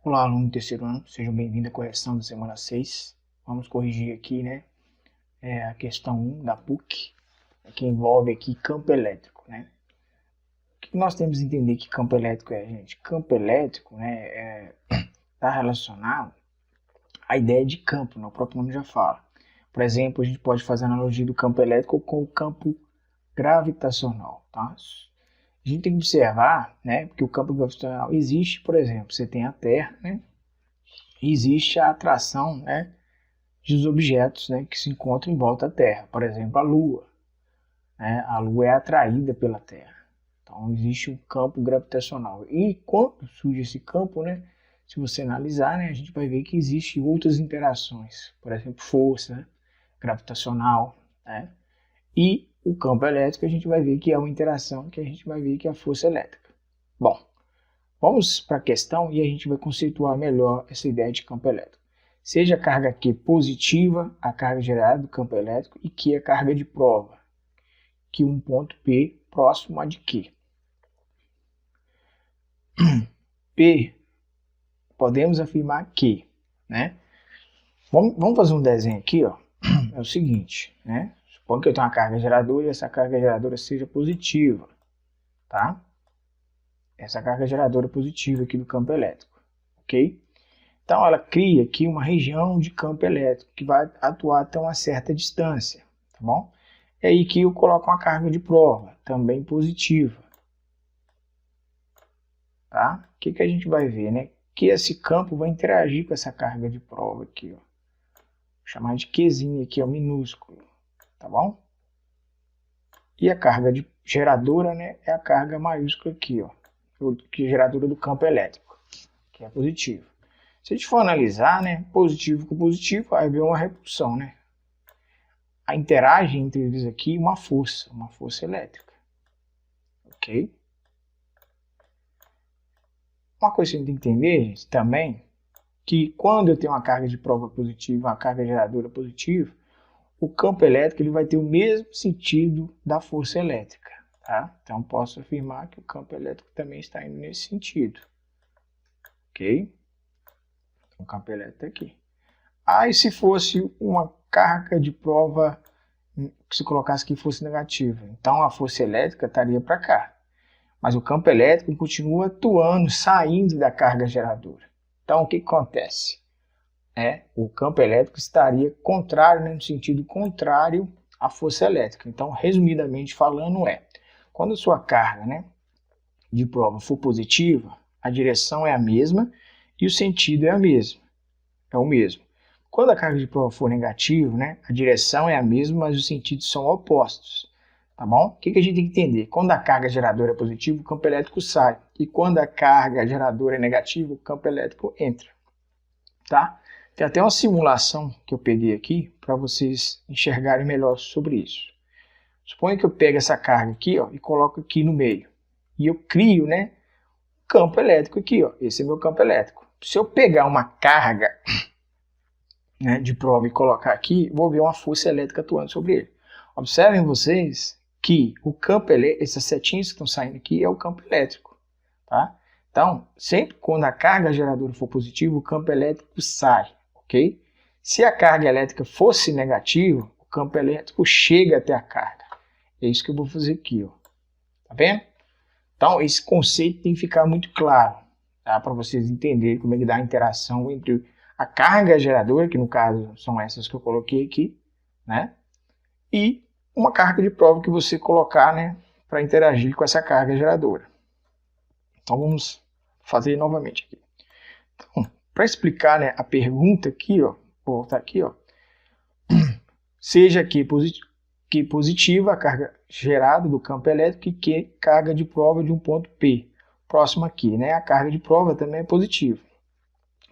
Olá, aluno do terceiro ano, sejam bem-vindos à correção da semana 6. Vamos corrigir aqui, né, a questão 1 da PUC, que envolve aqui campo elétrico, né. O que nós temos que entender que campo elétrico é, gente? Campo elétrico, né, está relacionado à ideia de campo, né, o próprio nome já fala. Por exemplo, a gente pode fazer a analogia do campo elétrico com o campo gravitacional, tá? A gente tem que observar, né, porque o campo gravitacional existe, por exemplo, você tem a Terra, né, e existe a atração, né, dos objetos, né, que se encontram em volta da Terra, por exemplo, a Lua, né, a Lua é atraída pela Terra, então existe um campo gravitacional, e quando surge esse campo, né, se você analisar, né, a gente vai ver que existem outras interações, por exemplo, força, né, gravitacional, né, e o campo elétrico a gente vai ver que é uma interação que a gente vai ver que é a força elétrica. Bom, vamos para a questão e a gente vai conceituar melhor essa ideia de campo elétrico. Seja a carga Q positiva, a carga gerada do campo elétrico, e Q a carga de prova, que um ponto P próximo a de Q. P, podemos afirmar que, né? Vamos fazer um desenho aqui, ó. É o seguinte, né? Suponho que eu tenho uma carga geradora e essa carga geradora seja positiva, tá? Essa carga geradora positiva aqui do campo elétrico, ok? Então ela cria aqui uma região de campo elétrico que vai atuar até uma certa distância, tá bom? É aí que eu coloco uma carga de prova, também positiva, tá? O que a gente vai ver, né? Que esse campo vai interagir com essa carga de prova aqui, ó. Vou chamar de Qzinho aqui, ó, minúsculo, tá bom? E a carga de geradora, né, é a carga maiúscula aqui, ó, que é geradora do campo elétrico, que é positivo. Se a gente for analisar, né, positivo com positivo, vai haver uma repulsão, né? A interage entre eles aqui uma força elétrica, ok? Uma coisa que a gente tem que entender, gente, também, que quando eu tenho uma carga de prova positiva, uma carga geradora positiva, o campo elétrico ele vai ter o mesmo sentido da força elétrica, tá? Então posso afirmar que o campo elétrico também está indo nesse sentido, ok? Então, o campo elétrico aqui. E se fosse uma carga de prova que se colocasse que fosse negativa, então a força elétrica estaria para cá, mas o campo elétrico continua atuando, saindo da carga geradora. Então o que acontece? O campo elétrico estaria contrário, né, no sentido contrário à força elétrica. Então, resumidamente falando, quando a sua carga, né, de prova for positiva, a direção é a mesma e o sentido é o mesmo. Quando a carga de prova for negativa, né, a direção é a mesma, mas os sentidos são opostos, tá bom? O que a gente tem que entender? Quando a carga geradora é positiva, o campo elétrico sai, e quando a carga geradora é negativa, o campo elétrico entra, tá? Tem até uma simulação que eu peguei aqui para vocês enxergarem melhor sobre isso. Suponha que eu pego essa carga aqui, ó, e coloco aqui no meio. E eu crio, né, campo elétrico aqui, ó. Esse é meu campo elétrico. Se eu pegar uma carga, né, de prova e colocar aqui, vou ver uma força elétrica atuando sobre ele. Observem vocês que o campo elétrico, essas setinhas que estão saindo aqui, é o campo elétrico, tá? Então, sempre quando a carga geradora for positiva, o campo elétrico sai. Okay? Se a carga elétrica fosse negativa, o campo elétrico chega até a carga. É isso que eu vou fazer aqui, ó. Tá vendo? Então, esse conceito tem que ficar muito claro, tá? Para vocês entenderem como é que dá a interação entre a carga geradora, que no caso são essas que eu coloquei aqui, né? E uma carga de prova que você colocar, né, para interagir com essa carga geradora. Então, vamos fazer novamente aqui. Então, para explicar, né, a pergunta aqui, ó, vou voltar aqui, ó, seja Q positiva, a carga gerada do campo elétrico, e Q carga de prova de um ponto P, próximo aqui, né? A carga de prova também é positiva.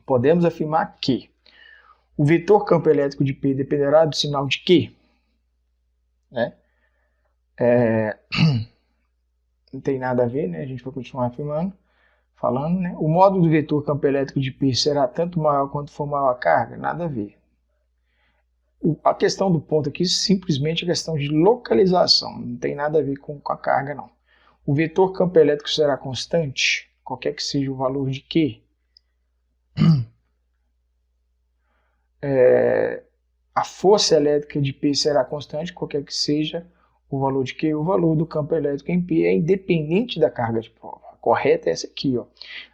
Podemos afirmar que o vetor campo elétrico de P dependerá do sinal de Q, né? Não tem nada a ver, né? A gente vai continuar afirmando. Falando, né? O módulo do vetor campo elétrico de P será tanto maior quanto for maior a carga? Nada a ver. A questão do ponto aqui simplesmente é questão de localização, não tem nada a ver com a carga, não. O vetor campo elétrico será constante, qualquer que seja o valor de Q, A força elétrica de P será constante, qualquer que seja o valor de Q, o valor do campo elétrico em P é independente da carga de prova. A correta é essa aqui, ó.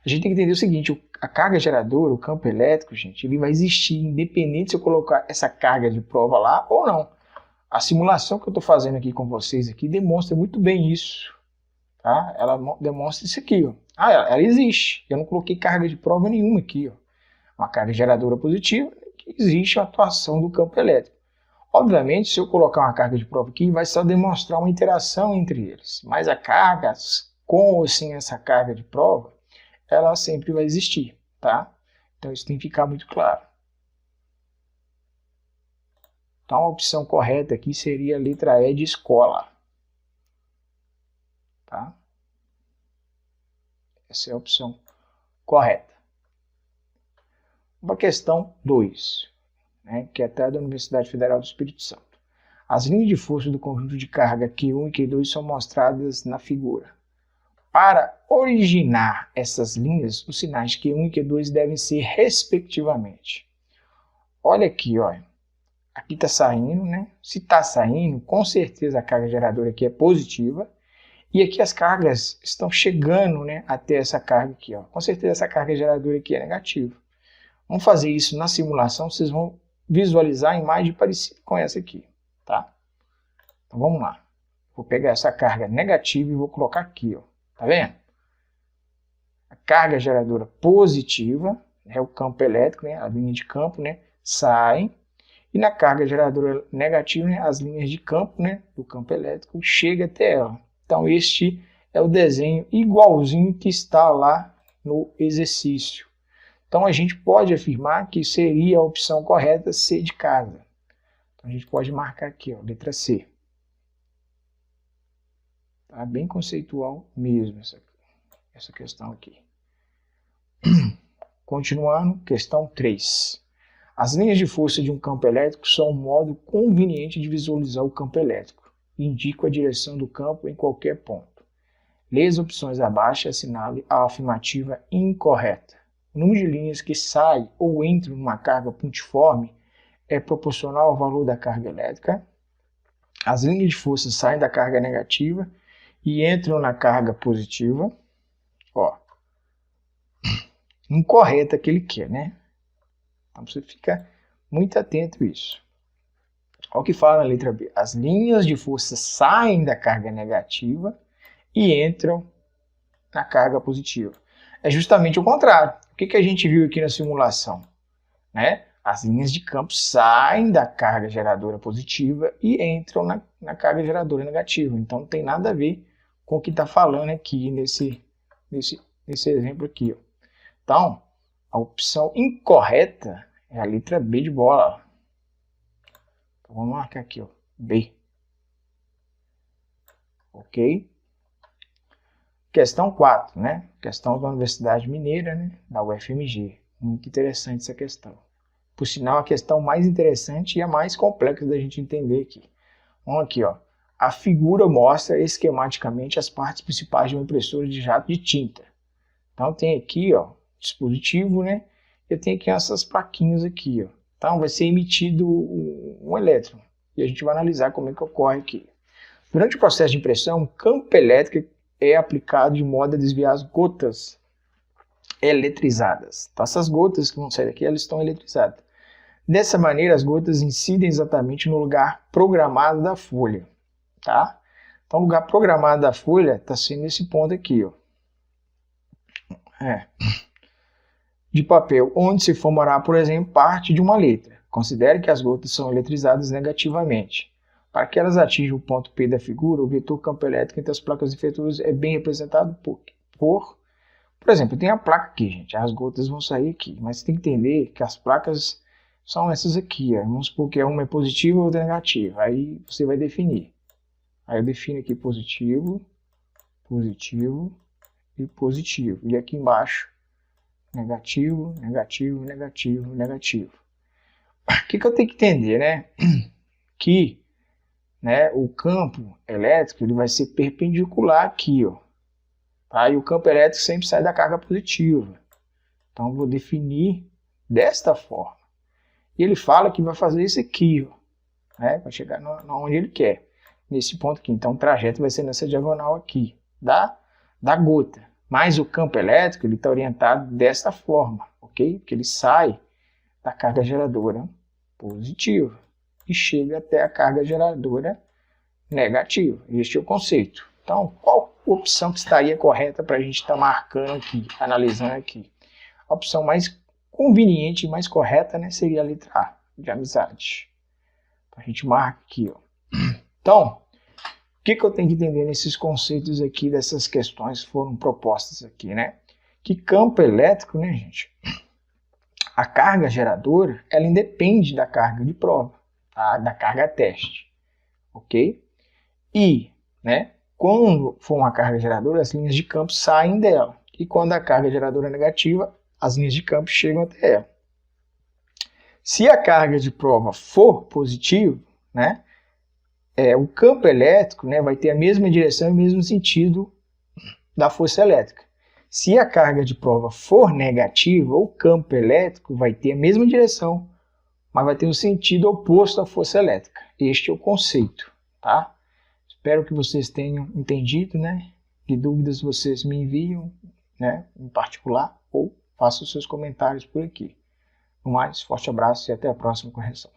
A gente tem que entender o seguinte, a carga geradora, o campo elétrico, gente, ele vai existir independente se eu colocar essa carga de prova lá ou não. A simulação que eu estou fazendo aqui com vocês aqui demonstra muito bem isso. Tá? Ela demonstra isso aqui, ó. Ela existe. Eu não coloquei carga de prova nenhuma aqui, ó. Uma carga geradora positiva, que existe a atuação do campo elétrico. Obviamente, se eu colocar uma carga de prova aqui, vai só demonstrar uma interação entre eles. Mas a carga, com ou sem essa carga de prova, ela sempre vai existir, tá? Então isso tem que ficar muito claro. Então a opção correta aqui seria a letra E de escola. Tá? Essa é a opção correta. Uma questão 2, né, que é até da Universidade Federal do Espírito Santo. As linhas de força do conjunto de carga Q1 e Q2 são mostradas na figura. Para originar essas linhas, os sinais Q1 e Q2 devem ser respectivamente. Olha aqui, olha. Aqui está saindo, né? Se está saindo, com certeza a carga geradora aqui é positiva. E aqui as cargas estão chegando, né, até essa carga aqui, ó. Com certeza essa carga geradora aqui é negativa. Vamos fazer isso na simulação, vocês vão visualizar a imagem parecida com essa aqui, tá? Então vamos lá. Vou pegar essa carga negativa e vou colocar aqui, ó. Tá vendo? A carga geradora positiva, é o campo elétrico, né, a linha de campo, né, sai. E na carga geradora negativa, né, as linhas de campo, né, do campo elétrico chega até ela. Então este é o desenho igualzinho que está lá no exercício. Então a gente pode afirmar que seria a opção correta C de casa. Então a gente pode marcar aqui, ó, letra C. Tá bem conceitual mesmo essa questão aqui. Continuando, questão 3. As linhas de força de um campo elétrico são um modo conveniente de visualizar o campo elétrico e indicam a direção do campo em qualquer ponto. Lê as opções abaixo e assinale a afirmativa incorreta. O número de linhas que sai ou entra numa carga pontiforme é proporcional ao valor da carga elétrica. As linhas de força saem da carga negativa e entram na carga positiva. Ó, incorreta que ele quer, né? Então você fica muito atento a isso. Olha o que fala na letra B. As linhas de força saem da carga negativa e entram na carga positiva. É justamente o contrário. O que a gente viu aqui na simulação? Né? As linhas de campo saem da carga geradora positiva e entram na carga geradora negativa. Então não tem nada a ver com o que está falando aqui nesse exemplo aqui. Ó. Então, a opção incorreta é a letra B de bola. Então, vamos marcar aqui, ó, B. Ok? Questão 4, né? Questão da Universidade Mineira, né? Da UFMG. Muito interessante essa questão. Por sinal, a questão mais interessante e a mais complexa da gente entender aqui. Vamos aqui, ó. A figura mostra esquematicamente as partes principais de uma impressora de jato de tinta. Então, tem aqui, ó, dispositivo, né? Eu tenho aqui essas plaquinhas aqui, ó. Então, vai ser emitido um elétron. E a gente vai analisar como é que ocorre aqui. Durante o processo de impressão, um campo elétrico é aplicado de modo a desviar as gotas eletrizadas. Então, essas gotas que vão sair daqui, elas estão eletrizadas. Dessa maneira, as gotas incidem exatamente no lugar programado da folha. Tá? Então, o lugar programado da folha está sendo esse ponto aqui, ó. De papel, onde se formará, por exemplo, parte de uma letra. Considere que as gotas são eletrizadas negativamente. Para que elas atinjam o ponto P da figura, o vetor campo elétrico entre as placas efetuadas é bem representado por exemplo, tem a placa aqui, gente. As gotas vão sair aqui, mas você tem que entender que as placas são essas aqui. Ó. Vamos supor que uma é positiva e outra é negativa. Aí você vai definir. Aí eu defino aqui positivo, positivo e positivo. E aqui embaixo, negativo, negativo, negativo, negativo. O que eu tenho que entender, né? Que, né, o campo elétrico ele vai ser perpendicular aqui, ó. Tá? E o campo elétrico sempre sai da carga positiva. Então, eu vou definir desta forma. E ele fala que vai fazer isso aqui, ó, né? Vai chegar onde ele quer, nesse ponto aqui. Então, o trajeto vai ser nessa diagonal aqui, da gota. Mas o campo elétrico está orientado desta forma, ok? Porque ele sai da carga geradora positiva e chega até a carga geradora negativa. Este é o conceito. Então, qual opção que estaria correta para a gente estar marcando aqui, analisando aqui? A opção mais conveniente e mais correta, né, seria a letra A, de amizade. Então, a gente marca aqui, ó. Então, o que eu tenho que entender nesses conceitos aqui, dessas questões que foram propostas aqui, né? Que campo elétrico, né, gente? A carga geradora, ela independe da carga de prova, tá? Da carga teste, ok? E, né, quando for uma carga geradora, as linhas de campo saem dela. E quando a carga geradora é negativa, as linhas de campo chegam até ela. Se a carga de prova for positiva, né, o campo elétrico, né, vai ter a mesma direção e o mesmo sentido da força elétrica. Se a carga de prova for negativa, o campo elétrico vai ter a mesma direção, mas vai ter um sentido oposto à força elétrica. Este é o conceito, tá? Espero que vocês tenham entendido, né? De dúvidas vocês me enviam, né, em particular, ou façam seus comentários por aqui. No mais, forte abraço e até a próxima correção.